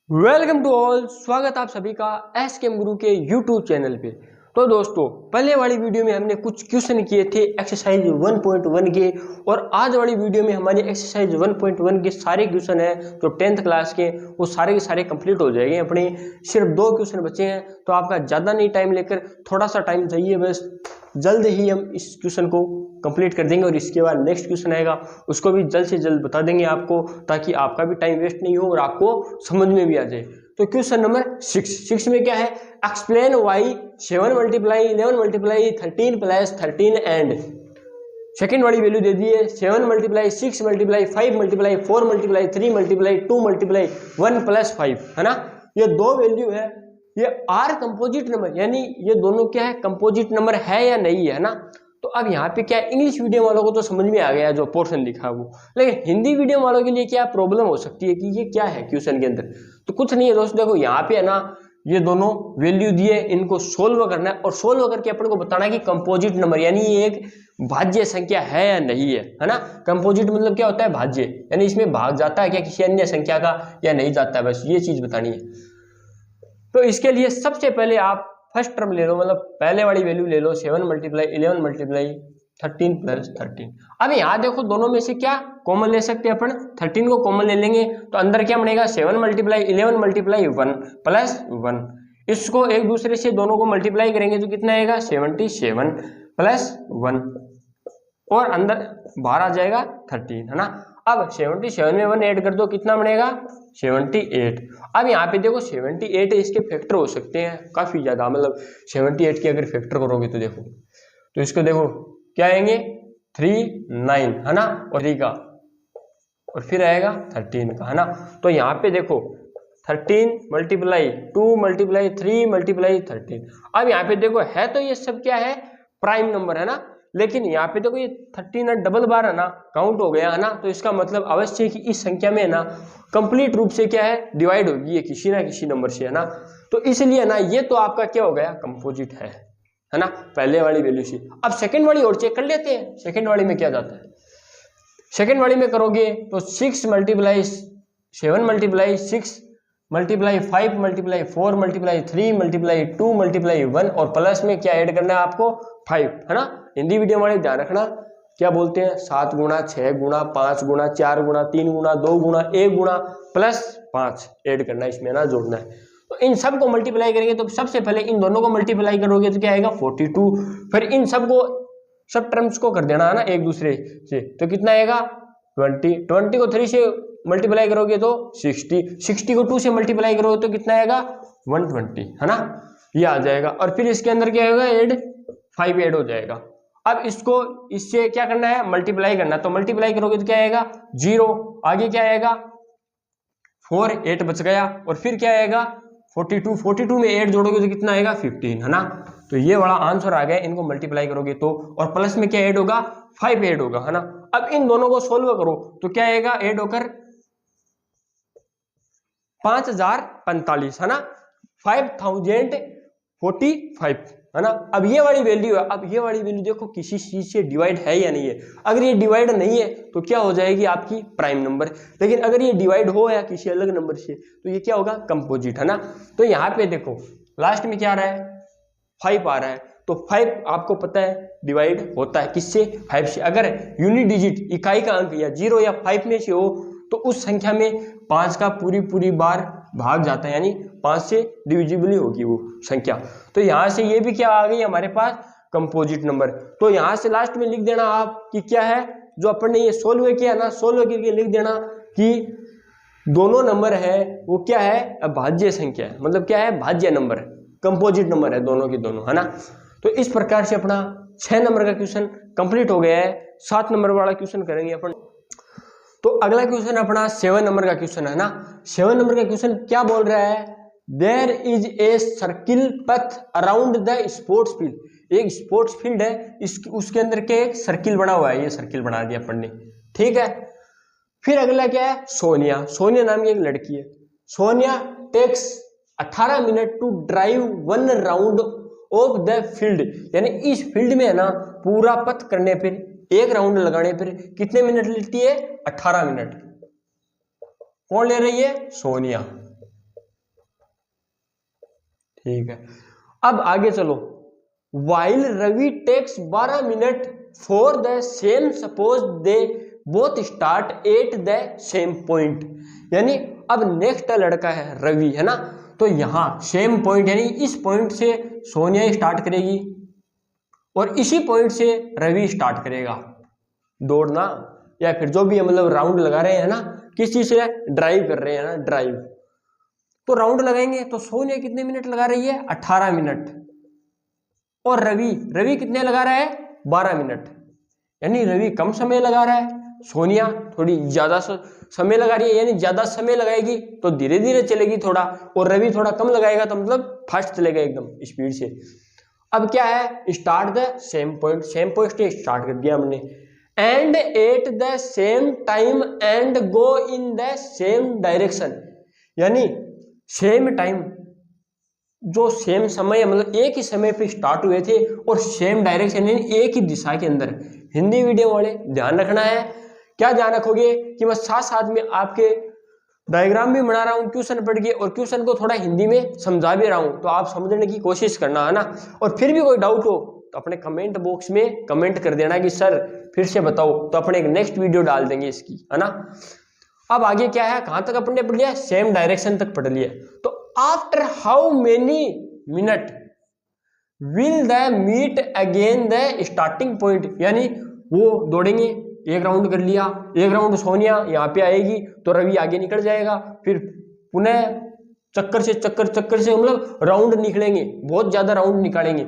Welcome to all, स्वागत आप सभी का एसकेएम गुरु के यूट्यूब चैनल पे। तो दोस्तों, पहले वाली वीडियो में हमने कुछ क्वेश्चन किए थे एक्सरसाइज 1.1 के, और आज वाली वीडियो में हमारी एक्सरसाइज 1.1 के सारे क्वेश्चन हैं जो 10th क्लास के, वो सारे के सारे कंप्लीट हो जाएंगे। अपने सिर्फ 2 क्वेश्चन बचे हैं, तो आपका ज़्यादा नहीं टाइम लेकर, थोड़ा सा टाइम चाहिए बस, जल्द ही हम इस क्वेश्चन को कंप्लीट कर देंगे और इसके बाद नेक्स्ट क्वेश्चन आएगा उसको भी जल्द से जल्द बता देंगे आपको, ताकि आपका भी टाइम वेस्ट नहीं हो और आपको समझ में भी आ जाए। तो क्वेश्चन नंबर 6 में क्या है, explain why 7 multiply 11 multiply 13 plus 13 and second वाली वैल्यू दे दी है 7 multiply 6 multiply 5 multiply 4 multiply 3 multiply 2 multiply 1 plus 5, है ना। ये 2 वैल्यू है, ये आर कंपोजिट नंबर, यानी ये दोनों क्या है, कंपोजिट नंबर है या नहीं है ना। तो अब यहाँ पे क्या है, इंग्लिश मीडियम वालों को तो समझ में आ गया जो पोर्शन लिखा है वो, लेकिन हिंदी मीडियम वालों के लिए क्या प्रॉब्लम हो सकती है कि ये क्या है क्वेश्चन के अंदर। तो कुछ नहीं है दोस्तों, देखो यहाँ पे है ना, ये दोनों वैल्यू दिए, इनको सोल्व करना है और सोल्व करके अपन को बताना है कि कंपोजिट नंबर यानी ये एक भाज्य संख्या है या नहीं है ना। कंपोजिट मतलब क्या होता है, भाज्य, यानी इसमें भाग जाता है क्या किसी अन्य संख्या का या नहीं जाता है, बस ये चीज बतानी है। तो इसके लिए सबसे पहले आप फर्स्ट टर्म ले लो, मतलब पहले वाली वैल्यू ले लो 7 मल्टीप्लाई 11 मल्टीप्लाई 13 प्लस 13। अब यहाँ देखो दोनों में से क्या कॉमन ले सकते हैं अपन, 13 को कॉमन ले लेंगे तो अंदर क्या बनेगा 7 मल्टीप्लाई 11 मल्टीप्लाई 1 प्लस 1। इसको एक दूसरे से दोनों को मल्टीप्लाई करेंगे तो कितना आएगा 77 प्लस 1, और अंदर बाहर आ जाएगा 13, है ना। अब 77 में 1 ऐड कर दो, कितना बनेगा 78। अब यहाँ पे देखो 78 इसके फैक्टर हो सकते हैं काफी ज्यादा, मतलब 78 के अगर फैक्टर करोगे तो देखो, तो इसको देखो क्या आएंगे 3 9, है ना, और 3 का, और फिर आएगा 13 का, है ना। तो यहाँ पे देखो 13 मल्टीप्लाई 2 मल्टीप्लाई 3 मल्टीप्लाई 13। अब यहाँ पे देखो है तो ये सब क्या है, प्राइम नंबर, है ना, लेकिन यहाँ पे देखो ये 13 डबल बार है ना, काउंट हो गया, है ना। तो इसका मतलब अवश्य है कि इस संख्या में है ना कंप्लीट रूप से क्या है, डिवाइड होगी ये किसी ना किसी नंबर से, है ना। तो इसलिए ना ये तो आपका क्या हो गया, कंपोजिट है ना, पहले वाली वैल्यू से। अब सेकंड वाली और चेक कर लेते हैं, सेकंड वाली में क्या जाता है। सेकंड वाली में करोगे तो 6 multiply 7 multiply 6 multiply 5 multiply 4 multiply 3 multiply 2 multiply 1, और प्लस में क्या ऐड करना है आपको 5, है ना। हिंदी मीडियम वाले ध्यान रखना, क्या बोलते हैं 7 गुना 6 गुना 5 गुना 4 गुना 3 गुना 2 गुना 1 गुना प्लस 5 ऐड करना है इसमें ना, जोड़ना है। तो इन सब को मल्टीप्लाई करेंगे तो सबसे पहले इन दोनों को मल्टीप्लाई करोगे तो क्या आएगा 42, फिर इन सब को सब टर्म्स को कर देना है ना एक दूसरे से, तो कितना आएगा 20 को 3 से मल्टीप्लाई करोगे तो 60 को 2 से मल्टीप्लाई करोगे तो कितना आएगा 120, है ना, ये आ जाएगा। और फिर इसके अंदर क्या होगा, 5 ऐड हो जाएगा। अब इसको इससे क्या करना है, मल्टीप्लाई करना, तो मल्टीप्लाई करोगे तो क्या आएगा 0, आगे क्या आएगा 4 8 बच गया, और फिर क्या आएगा 42 में 8 जोड़ोगे तो कितना आएगा 15, है ना। तो ये वाला आंसर आ गया, इनको मल्टीप्लाई करोगे तो, और प्लस में क्या ऐड होगा 5 ऐड होगा, है ना। अब इन दोनों को सोल्व करो तो क्या आएगा, ऐड होकर 5045, है ना, 5045, है ना। अब ये वाली वैल्यू है, अब ये वाली वैल्यू देखो किसी चीज से डिवाइड है या नहीं है। अगर ये डिवाइड नहीं है तो क्या हो जाएगी आपकी प्राइम नंबर, लेकिन अगर ये डिवाइड हो या किसी अलग नंबर से तो ये क्या होगा, कंपोजिट, है ना। तो यहाँ पे देखो लास्ट में क्या आ रहा है 5 आ रहा है, तो 5 आपको पता है डिवाइड होता है किससे, 5 से। अगर यूनिट डिजिट इकाई का अंक या 0 या 5 में से हो तो उस संख्या में 5 का पूरी बार भाग जाता है, यानी 5 से डिविजिबल होगी वो संख्या। तो यहाँ से ये भी क्या आ गई हमारे पास, कंपोजिट नंबर। तो यहाँ से लास्ट में लिख देना आप कि क्या है, जो अपन ने ये सोल्व किया ना, सोल्व करके लिख देना कि दोनों नंबर है वो क्या है, अभाज्य संख्या है, मतलब क्या है, भाज्य नंबर है, कंपोजिट नंबर है दोनों के दोनों, है ना। तो इस प्रकार से अपना 6 नंबर का क्वेश्चन कंप्लीट हो गया है। 7 नंबर वाला क्वेश्चन करेंगे अपन। तो अगला क्वेश्चन अपना 7 नंबर का क्वेश्चन है ना। 7 नंबर का क्वेश्चन क्या बोल रहा है, देयर इज ए सर्किल पथ अराउंड द स्पोर्ट्स फील्ड। एक स्पोर्ट्स फील्ड है, उसके अंदर के एक सर्किल बना हुआ है, ये सर्किल बना दिया अपन ने, ठीक है। फिर अगला क्या है, सोनिया नाम की एक लड़की है। Sonia takes 18 minute to drive 1 round of the field, यानी इस फील्ड में है ना पूरा पथ करने पर, एक राउंड लगाने पर कितने मिनट लेती है, 18 मिनट। कौन ले रही है, सोनिया। ठीक है, अब आगे चलो। While Ravi takes 12 minute for the same suppose they both start at the same point. यानी अब नेक्स्ट लड़का है रवि, है ना, तो यहाँ सेम पॉइंट यानी इस पॉइंट से सोनिया स्टार्ट करेगी और इसी पॉइंट से रवि स्टार्ट करेगा दौड़ना, या फिर जो भी मतलब राउंड लगा रहे हैं ना, किस चीज से ड्राइव कर रहे हैं ना, ड्राइव। तो राउंड लगाएंगे तो सोनिया कितने मिनट लगा रही है, 18 मिनट, और रवि कितने लगा रहा है, 12 मिनट। यानी रवि कम समय लगा रहा है, सोनिया थोड़ी ज्यादा समय लगा रही है, यानी ज्यादा समय लगाएगी तो धीरे धीरे चलेगी थोड़ा, और रवि थोड़ा कम लगाएगा तो मतलब फास्ट चलेगा एकदम स्पीड से। अब क्या है, start the same point, same point से स्टार्ट कर दिया हमने, and eight the same time and go in the same direction. यानी सेम टाइम, जो सेम समय मतलब एक ही समय पे स्टार्ट हुए थे और सेम डायरेक्शन यानी एक ही दिशा के अंदर। हिंदी वीडियो वाले ध्यान रखना है, क्या ध्यान रखोगे कि मैं साथ साथ में आपके डायग्राम भी बना रहा हूँ क्वेश्चन पढ़ के, और क्वेश्चन को थोड़ा हिंदी में समझा भी रहा हूँ, तो आप समझने की कोशिश करना, है ना। और फिर भी कोई डाउट हो तो अपने कमेंट बॉक्स में कमेंट कर देना कि सर फिर से बताओ, तो अपने एक नेक्स्ट वीडियो डाल देंगे इसकी, है ना। अब आगे क्या है, कहां तक अपने पढ़ लिया, सेम डायरेक्शन तक पढ़ लिया। तो after how many minute will they meet again the starting point. यानी वो दौड़ेंगे, एक राउंड कर लिया, एक राउंड सोनिया यहाँ पे आएगी तो रवि आगे निकल जाएगा, फिर पुनः चक्कर से मतलब राउंड निकलेंगे, बहुत ज्यादा राउंड निकालेंगे।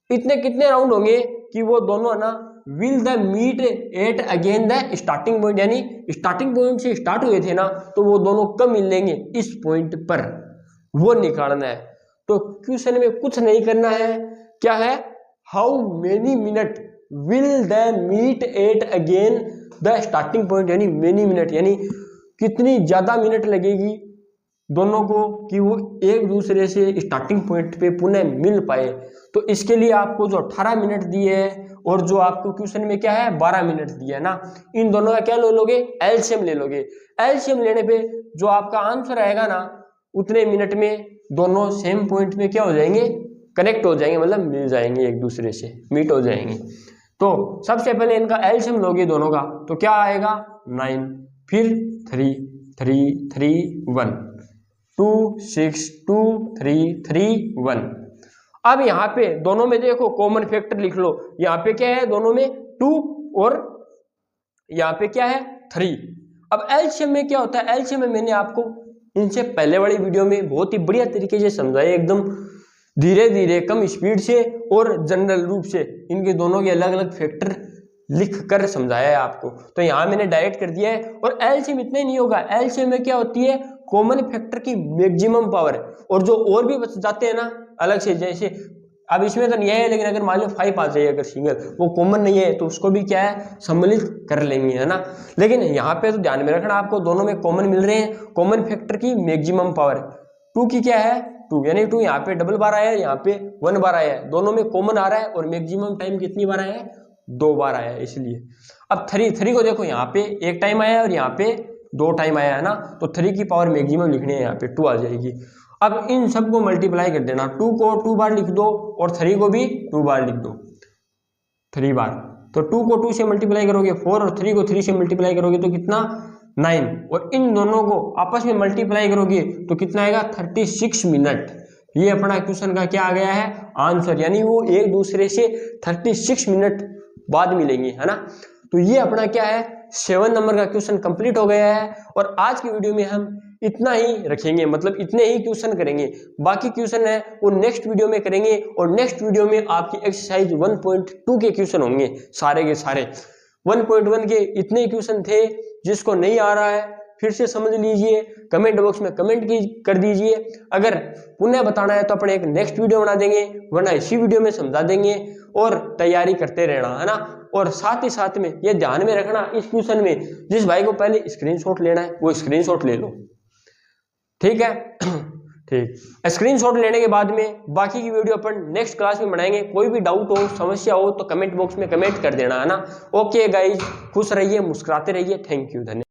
इतने कितने राउंड होंगे कि वो दोनों ना will they meet at again the starting point, यानी स्टार्टिंग पॉइंट से स्टार्ट हुए थे ना, तो वो दोनों कब मिलेंगे, इस पॉइंट पर, वो निकालना है। तो क्वेश्चन में कुछ नहीं करना है, क्या है, how many minute will they meet at again the starting point, यानी मेनी मिनट यानी कितनी ज्यादा मिनट लगेगी दोनों को कि वो एक दूसरे से स्टार्टिंग पॉइंट पे पुनः मिल पाए। तो इसके लिए आपको जो 18 मिनट दिए है और जो आपको क्वेश्चन में क्या है 12 मिनट दिया है ना, इन दोनों का क्या ले लोगे, एलसीएम ले लोगे। एलसीएम लेने पे जो आपका आंसर आएगा ना, उतने मिनट में दोनों सेम पॉइंट में क्या हो जाएंगे, कनेक्ट हो जाएंगे, मतलब मिल जाएंगे, एक दूसरे से मीट हो जाएंगे। तो सबसे पहले इनका एलसीएम लोगे दोनों का, तो क्या आएगा 9, फिर 3 3 3 1 2 6 2 3 3 1। अब यहाँ पे दोनों में देखो कॉमन फैक्टर लिख लो, यहाँ पे क्या है दोनों में 2 और यहाँ पे क्या है 3। अब एलसीएम में क्या होता है, एलसीएम में मैंने आपको इनसे पहले वाली वीडियो में बहुत ही बढ़िया तरीके से समझाया, एकदम धीरे धीरे कम स्पीड से और जनरल रूप से इनके दोनों के अलग अलग फैक्टर लिख कर समझाया है आपको। तो यहाँ मैंने डायरेक्ट कर दिया है। और एलसीएम इतना ही नहीं होगा, एलसीएम में क्या होती है, कॉमन फैक्टर की मैक्सिमम पावर, और जो और भी बच जाते हैं ना अलग से, जैसे अब इसमें तो नहीं है, लेकिन अगर मान लो 5 आ जाए अगर सिंगल, वो कॉमन नहीं है तो उसको भी क्या है सम्मिलित कर लेंगे, है ना। लेकिन यहाँ पे तो ध्यान में रखना, आपको दोनों में कॉमन मिल रहे हैं, कॉमन फैक्टर की मैक्सिमम पावर 2 की क्या है 2, यानी 2 यहाँ पे डबल बार आया है, यहाँ पे 1 बार आया है, दोनों में कॉमन आ रहा है, और मैक्सिमम टाइम कितनी बार आया है 2 बार आया है इसलिए। अब 3 को देखो, यहाँ पे 1 टाइम आया है और यहाँ पे 2 टाइम आया है ना, तो 3 की पावर मैक्सिमम लिखनी है, यहाँ पे 2 आ जाएगी। अब इन सबको मल्टीप्लाई कर देना, 2 को 2 बार लिख दो और 3 को भी 2 बार लिख दो, 3 बार। तो 2 को 2 से मल्टीप्लाई करोगे 4 और 3 को 3 से मल्टीप्लाई करोगे तो कितना 9, और इन दोनों को आपस में मल्टीप्लाई करोगे तो कितना आएगा 36 मिनट। ये अपना क्वेश्चन का क्या आ गया है आंसर, यानी वो एक दूसरे से 36 मिनट बाद मिलेंगे, है ना। तो ये अपना क्या है 7 नंबर का क्वेश्चन कंप्लीट हो गया है। और आज की वीडियो में हम इतना ही रखेंगे, मतलब इतने ही क्वेश्चन करेंगे, बाकी क्वेश्चन है वो नेक्स्ट वीडियो में करेंगे। और नेक्स्ट वीडियो में आपकी एक्सरसाइज 1.2 के क्वेश्चन होंगे, सारे के सारे 1.1 के इतने क्वेश्चन थे। जिसको नहीं आ रहा है फिर से समझ लीजिए, कमेंट बॉक्स में कमेंट कर दीजिए। अगर पुनः बताना है तो अपने एक नेक्स्ट वीडियो बना देंगे, वरना इसी वीडियो में समझा देंगे। और तैयारी करते रहना, है ना। और साथ ही साथ में ये ध्यान में रखना, इस क्वेश्चन में जिस भाई को पहले स्क्रीनशॉट लेना है वो स्क्रीनशॉट ले लो, ठीक है। ठीक, स्क्रीनशॉट लेने के बाद में बाकी की वीडियो अपन नेक्स्ट क्लास में बनाएंगे। कोई भी डाउट हो, समस्या हो तो कमेंट बॉक्स में कमेंट कर देना, है ना। ओके गाइज, खुश रहिए, मुस्कुराते रहिए। थैंक यू, धन्यवाद।